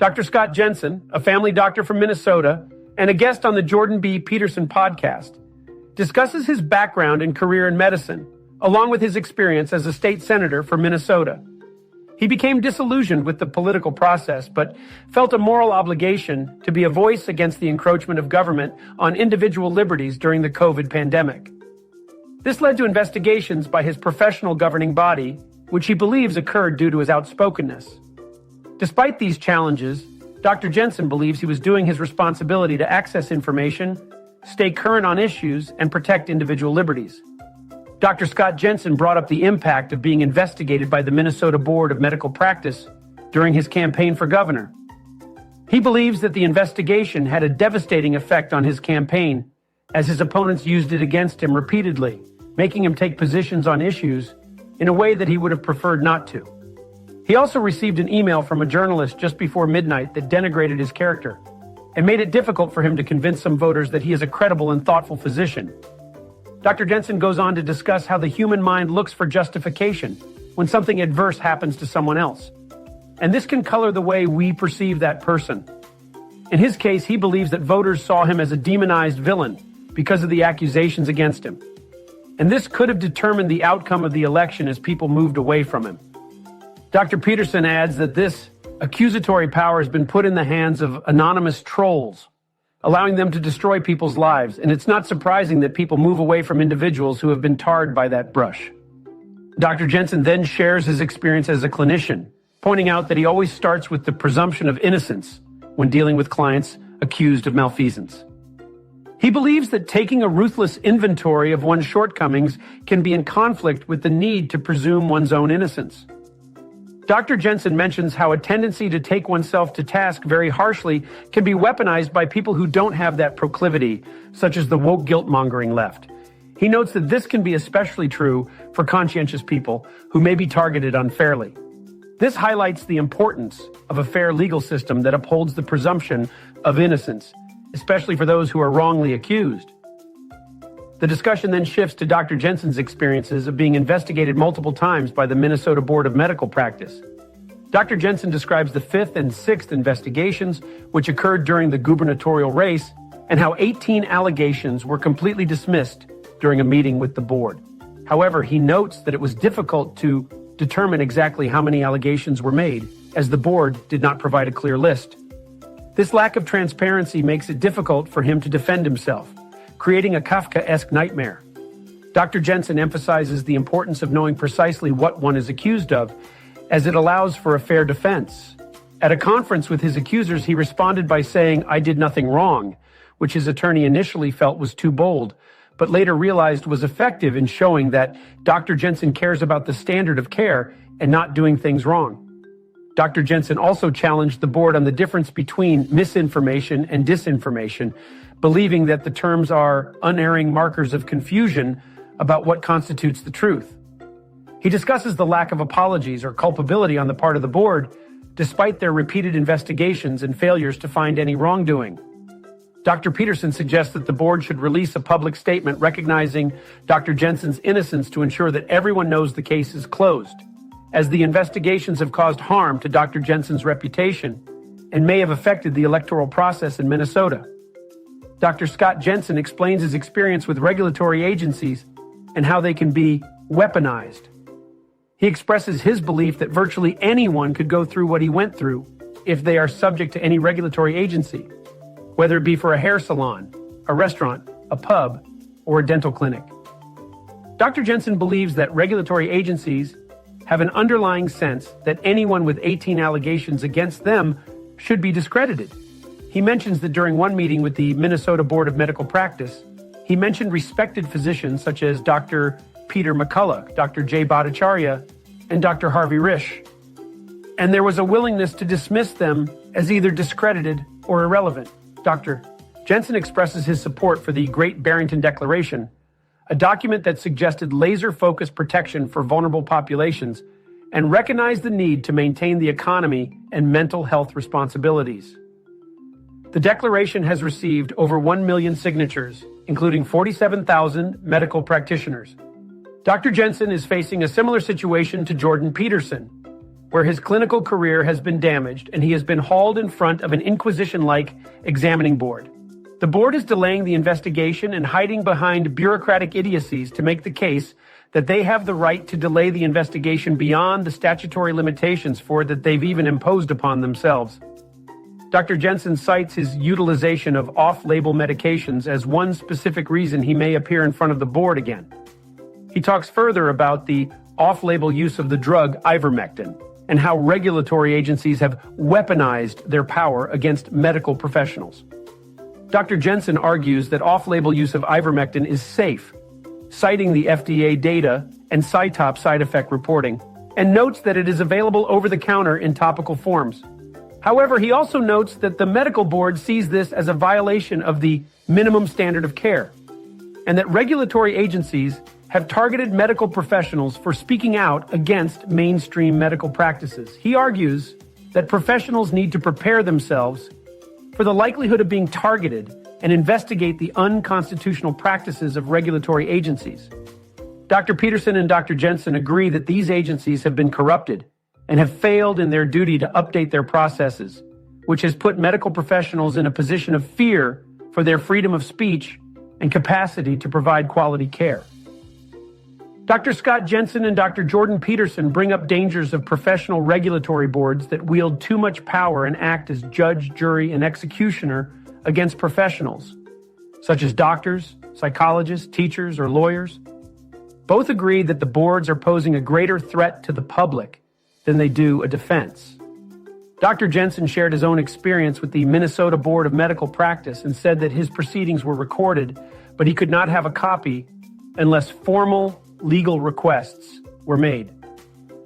Dr. Scott Jensen, a family doctor from Minnesota and a guest on the Jordan B. Peterson podcast, discusses his background and career in medicine, along with his experience as a state senator for Minnesota. He became disillusioned with the political process, but felt a moral obligation to be a voice against the encroachment of government on individual liberties during the COVID pandemic. This led to investigations by his professional governing body, which he believes occurred due to his outspokenness. Despite these challenges, Dr. Jensen believes he was doing his responsibility to access information, stay current on issues, and protect individual liberties. Dr. Scott Jensen brought up the impact of being investigated by the Minnesota Board of Medical Practice during his campaign for governor. He believes that the investigation had a devastating effect on his campaign, as his opponents used it against him repeatedly, making him take positions on issues in a way that he would have preferred not to. He also received an email from a journalist just before midnight that denigrated his character and made it difficult for him to convince some voters that he is a credible and thoughtful physician. Dr. Jensen goes on to discuss how the human mind looks for justification when something adverse happens to someone else. And this can color the way we perceive that person. In his case, he believes that voters saw him as a demonized villain because of the accusations against him. And this could have determined the outcome of the election as people moved away from him. Dr. Peterson adds that this accusatory power has been put in the hands of anonymous trolls, allowing them to destroy people's lives, and it's not surprising that people move away from individuals who have been tarred by that brush. Dr. Jensen then shares his experience as a clinician, pointing out that he always starts with the presumption of innocence when dealing with clients accused of malfeasance. He believes that taking a ruthless inventory of one's shortcomings can be in conflict with the need to presume one's own innocence. Dr. Jensen mentions how a tendency to take oneself to task very harshly can be weaponized by people who don't have that proclivity, such as the woke guilt-mongering left. He notes that this can be especially true for conscientious people who may be targeted unfairly. This highlights the importance of a fair legal system that upholds the presumption of innocence, especially for those who are wrongly accused. The discussion then shifts to Dr. Jensen's experiences of being investigated multiple times by the Minnesota Board of Medical Practice. Dr. Jensen describes the 5th and 6th investigations, which occurred during the gubernatorial race, and how 18 allegations were completely dismissed during a meeting with the board. However, he notes that it was difficult to determine exactly how many allegations were made, as the board did not provide a clear list. This lack of transparency makes it difficult for him to defend himself, creating a Kafkaesque nightmare. Dr. Jensen emphasizes the importance of knowing precisely what one is accused of, as it allows for a fair defense. At a conference with his accusers, he responded by saying, "I did nothing wrong," which his attorney initially felt was too bold, but later realized was effective in showing that Dr. Jensen cares about the standard of care and not doing things wrong. Dr. Jensen also challenged the board on the difference between misinformation and disinformation, believing that the terms are unerring markers of confusion about what constitutes the truth. He discusses the lack of apologies or culpability on the part of the board, despite their repeated investigations and failures to find any wrongdoing. Dr. Peterson suggests that the board should release a public statement recognizing Dr. Jensen's innocence to ensure that everyone knows the case is closed, as the investigations have caused harm to Dr. Jensen's reputation and may have affected the electoral process in Minnesota. Dr. Scott Jensen explains his experience with regulatory agencies and how they can be weaponized. He expresses his belief that virtually anyone could go through what he went through if they are subject to any regulatory agency, whether it be for a hair salon, a restaurant, a pub, or a dental clinic. Dr. Jensen believes that regulatory agencies have an underlying sense that anyone with 18 allegations against them should be discredited. He mentions that during one meeting with the Minnesota Board of Medical Practice, he mentioned respected physicians such as Dr. Peter McCullough, Dr. Jay Bhattacharya, and Dr. Harvey Risch. And there was a willingness to dismiss them as either discredited or irrelevant. Dr. Jensen expresses his support for the Great Barrington Declaration, a document that suggested laser-focused protection for vulnerable populations and recognized the need to maintain the economy and mental health responsibilities. The declaration has received over 1 million signatures, including 47,000 medical practitioners. Dr. Jensen is facing a similar situation to Jordan Peterson, where his clinical career has been damaged and he has been hauled in front of an Inquisition-like examining board. The board is delaying the investigation and hiding behind bureaucratic idiocies to make the case that they have the right to delay the investigation beyond the statutory limitations for it that they've even imposed upon themselves. Dr. Jensen cites his utilization of off-label medications as one specific reason he may appear in front of the board again. He talks further about the off-label use of the drug ivermectin and how regulatory agencies have weaponized their power against medical professionals. Dr. Jensen argues that off-label use of ivermectin is safe, citing the FDA data and CyTop side effect reporting, and notes that it is available over the counter in topical forms. However, he also notes that the medical board sees this as a violation of the minimum standard of care, and that regulatory agencies have targeted medical professionals for speaking out against mainstream medical practices. He argues that professionals need to prepare themselves for the likelihood of being targeted and investigate the unconstitutional practices of regulatory agencies. Dr. Peterson and Dr. Jensen agree that these agencies have been corrupted and have failed in their duty to update their processes, which has put medical professionals in a position of fear for their freedom of speech and capacity to provide quality care. Dr. Scott Jensen and Dr. Jordan Peterson bring up dangers of professional regulatory boards that wield too much power and act as judge, jury, and executioner against professionals, such as doctors, psychologists, teachers, or lawyers. Both agree that the boards are posing a greater threat to the public than they do a defense. Dr. Jensen shared his own experience with the Minnesota Board of Medical Practice and said that his proceedings were recorded, but he could not have a copy unless formal legal requests were made.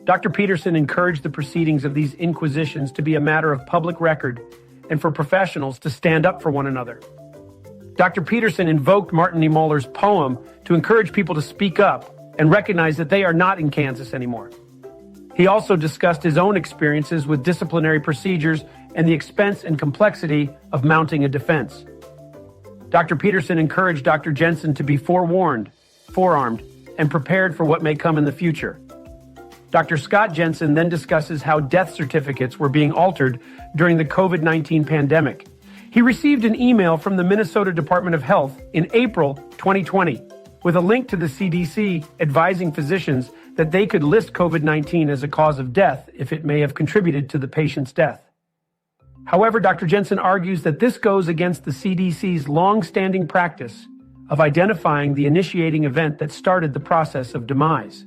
Dr. Peterson encouraged the proceedings of these inquisitions to be a matter of public record and for professionals to stand up for one another. Dr. Peterson invoked Martin Niemöller's poem to encourage people to speak up and recognize that they are not in Kansas anymore. He also discussed his own experiences with disciplinary procedures and the expense and complexity of mounting a defense. Dr. Peterson encouraged Dr. Jensen to be forewarned, forearmed, and prepared for what may come in the future. Dr. Scott Jensen then discusses how death certificates were being altered during the COVID-19 pandemic. He received an email from the Minnesota Department of Health in April 2020 with a link to the CDC advising physicians that they could list COVID-19 as a cause of death if it may have contributed to the patient's death. However, Dr. Jensen argues that this goes against the CDC's long-standing practice of identifying the initiating event that started the process of demise.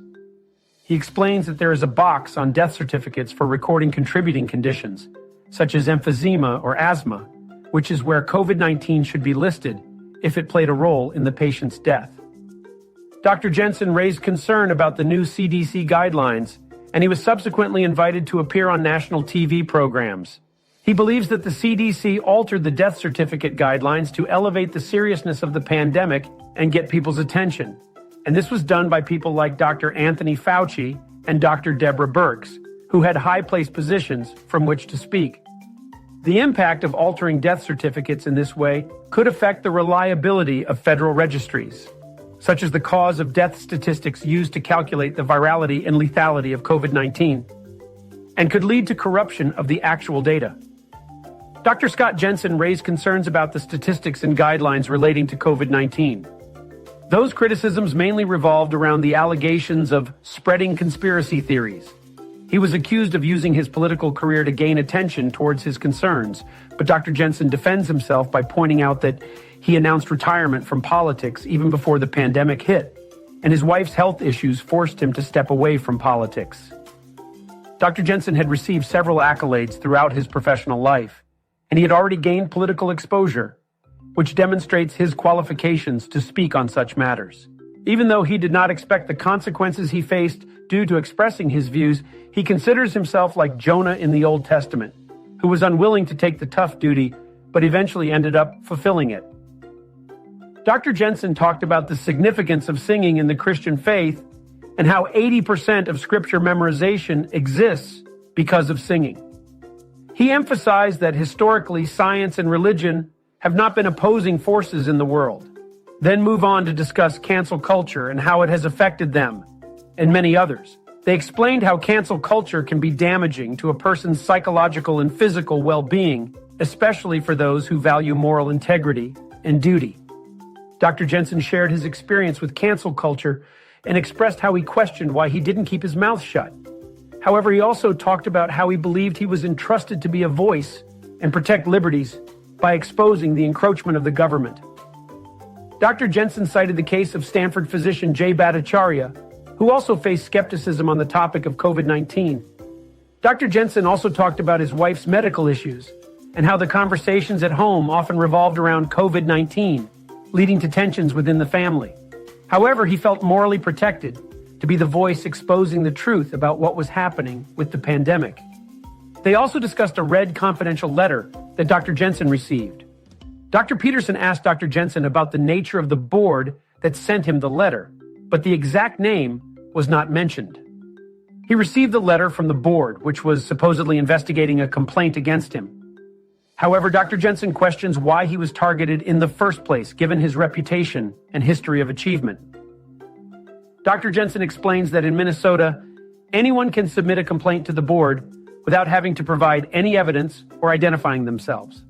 He explains that there is a box on death certificates for recording contributing conditions, such as emphysema or asthma, which is where COVID-19 should be listed if it played a role in the patient's death. Dr. Jensen raised concern about the new CDC guidelines, and he was subsequently invited to appear on national TV programs. He believes that the CDC altered the death certificate guidelines to elevate the seriousness of the pandemic and get people's attention. And this was done by people like Dr. Anthony Fauci and Dr. Deborah Birx, who had high-placed positions from which to speak. The impact of altering death certificates in this way could affect the reliability of federal registries, such as the cause of death statistics used to calculate the virality and lethality of COVID-19, and could lead to corruption of the actual data. Dr. Scott Jensen raised concerns about the statistics and guidelines relating to COVID-19. Those criticisms mainly revolved around the allegations of spreading conspiracy theories. He was accused of using his political career to gain attention towards his concerns, but Dr. Jensen defends himself by pointing out that he announced retirement from politics even before the pandemic hit, and his wife's health issues forced him to step away from politics. Dr. Jensen had received several accolades throughout his professional life, and he had already gained political exposure, which demonstrates his qualifications to speak on such matters. Even though he did not expect the consequences he faced due to expressing his views, he considers himself like Jonah in the Old Testament, who was unwilling to take the tough duty, but eventually ended up fulfilling it. Dr. Jensen talked about the significance of singing in the Christian faith and how 80% of scripture memorization exists because of singing. He emphasized that historically science and religion have not been opposing forces in the world, then move on to discuss cancel culture and how it has affected them and many others, They explained how cancel culture can be damaging to a person's psychological and physical well-being, especially for those who value moral integrity and duty. Dr. Jensen shared his experience with cancel culture and expressed how he questioned why he didn't keep his mouth shut. However, he also talked about how he believed he was entrusted to be a voice and protect liberties by exposing the encroachment of the government. Dr. Jensen cited the case of Stanford physician Jay Bhattacharya, who also faced skepticism on the topic of COVID-19. Dr. Jensen also talked about his wife's medical issues and how the conversations at home often revolved around COVID-19, leading to tensions within the family. However, he felt morally protected to be the voice exposing the truth about what was happening with the pandemic. They also discussed a read confidential letter that Dr. Jensen received. Dr. Peterson asked Dr. Jensen about the nature of the board that sent him the letter, but the exact name was not mentioned. He received the letter from the board, which was supposedly investigating a complaint against him. However, Dr. Jensen questions why he was targeted in the first place, given his reputation and history of achievement. Dr. Jensen explains that in Minnesota, anyone can submit a complaint to the board without having to provide any evidence or identifying themselves.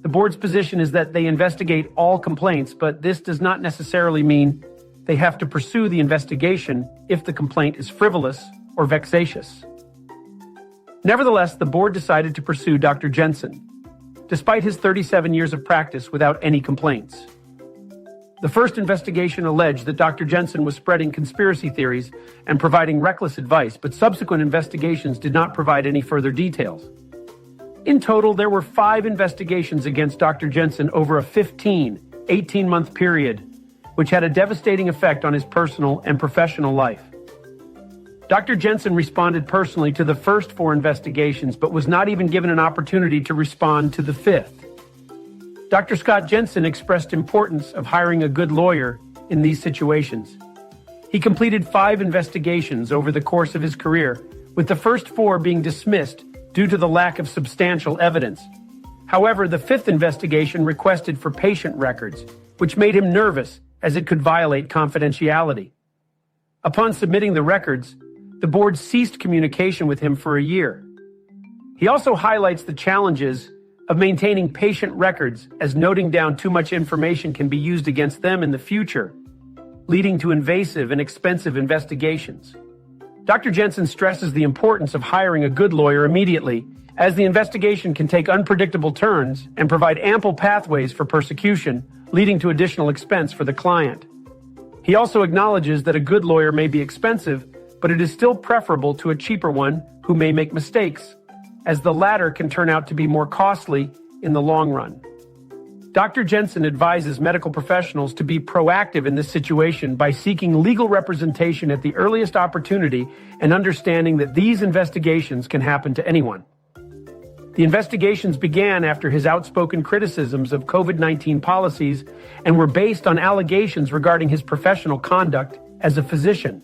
The board's position is that they investigate all complaints, but this does not necessarily mean they have to pursue the investigation if the complaint is frivolous or vexatious. Nevertheless, the board decided to pursue Dr. Jensen, despite his 37 years of practice without any complaints. The first investigation alleged that Dr. Jensen was spreading conspiracy theories and providing reckless advice, but subsequent investigations did not provide any further details. In total, there were 5 investigations against Dr. Jensen over a 18-month period, which had a devastating effect on his personal and professional life. Dr. Jensen responded personally to the first 4 investigations, but was not even given an opportunity to respond to the 5th. Dr. Scott Jensen expressed importance of hiring a good lawyer in these situations. He completed 5 investigations over the course of his career, with the first 4 being dismissed due to the lack of substantial evidence. However, the 5th investigation requested for patient records, which made him nervous as it could violate confidentiality. Upon submitting the records, the board ceased communication with him for a year. He also highlights the challenges of maintaining patient records, as noting down too much information can be used against them in the future, leading to invasive and expensive investigations. Dr. Jensen stresses the importance of hiring a good lawyer immediately, as the investigation can take unpredictable turns and provide ample pathways for persecution, leading to additional expense for the client. He also acknowledges that a good lawyer may be expensive, but it is still preferable to a cheaper one who may make mistakes, as the latter can turn out to be more costly in the long run. Dr. Jensen advises medical professionals to be proactive in this situation by seeking legal representation at the earliest opportunity and understanding that these investigations can happen to anyone. The investigations began after his outspoken criticisms of COVID-19 policies and were based on allegations regarding his professional conduct as a physician.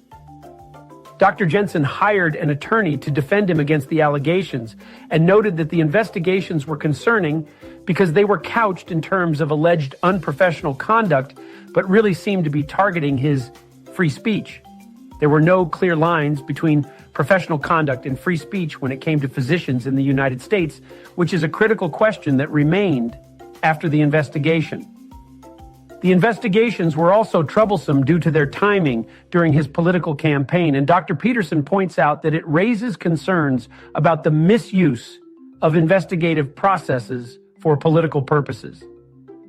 Dr. Jensen hired an attorney to defend him against the allegations and noted that the investigations were concerning because they were couched in terms of alleged unprofessional conduct, but really seemed to be targeting his free speech. There were no clear lines between professional conduct and free speech when it came to physicians in the United States, which is a critical question that remained after the investigation. The investigations were also troublesome due to their timing during his political campaign, and Dr. Peterson points out that it raises concerns about the misuse of investigative processes for political purposes.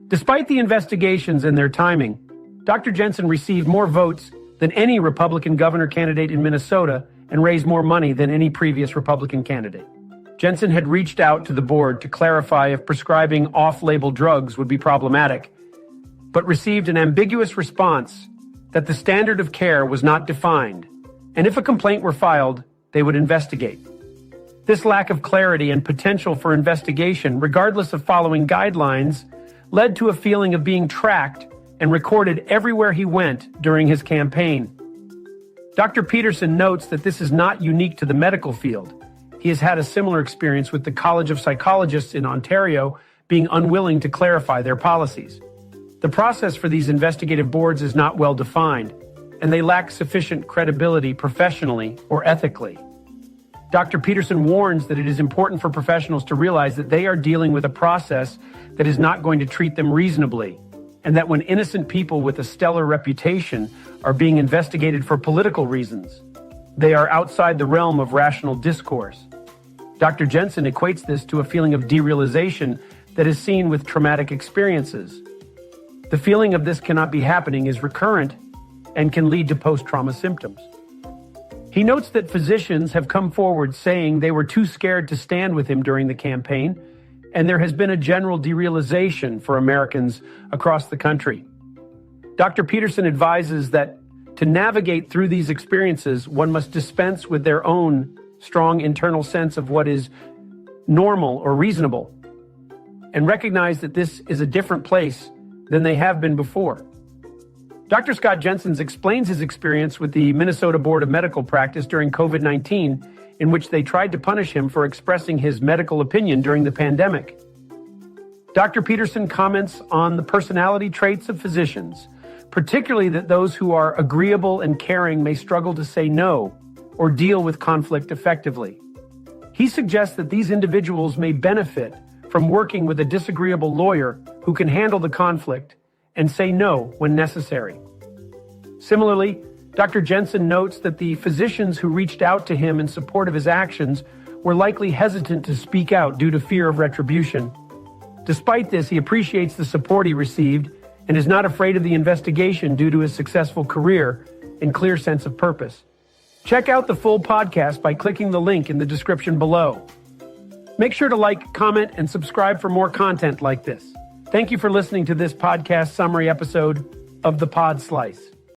Despite the investigations and their timing, Dr. Jensen received more votes than any Republican governor candidate in Minnesota and raised more money than any previous Republican candidate. Jensen had reached out to the board to clarify if prescribing off-label drugs would be problematic, but received an ambiguous response that the standard of care was not defined, and if a complaint were filed, they would investigate. This lack of clarity and potential for investigation, regardless of following guidelines, led to a feeling of being tracked and recorded everywhere he went during his campaign. Dr. Peterson notes that this is not unique to the medical field. He has had a similar experience with the College of Psychologists in Ontario being unwilling to clarify their policies. The process for these investigative boards is not well defined, and they lack sufficient credibility professionally or ethically. Dr. Peterson warns that it is important for professionals to realize that they are dealing with a process that is not going to treat them reasonably, and that when innocent people with a stellar reputation are being investigated for political reasons, they are outside the realm of rational discourse. Dr. Jensen equates this to a feeling of derealization that is seen with traumatic experiences. The feeling of this cannot be happening is recurrent and can lead to post-trauma symptoms. He notes that physicians have come forward saying they were too scared to stand with him during the campaign, and there has been a general derealization for Americans across the country. Dr. Peterson advises that to navigate through these experiences, one must dispense with their own strong internal sense of what is normal or reasonable, and recognize that this is a different place than they have been before. Dr. Scott Jensen explains his experience with the Minnesota Board of Medical Practice during COVID-19, in which they tried to punish him for expressing his medical opinion during the pandemic. Dr. Peterson comments on the personality traits of physicians, particularly that those who are agreeable and caring may struggle to say no or deal with conflict effectively. He suggests that these individuals may benefit from working with a disagreeable lawyer who can handle the conflict and say no when necessary. Similarly, Dr. Jensen notes that the physicians who reached out to him in support of his actions were likely hesitant to speak out due to fear of retribution. Despite this, he appreciates the support he received and is not afraid of the investigation due to his successful career and clear sense of purpose. Check out the full podcast by clicking the link in the description below. Make sure to like, comment, and subscribe for more content like this. Thank you for listening to this podcast summary episode of The Pod Slice.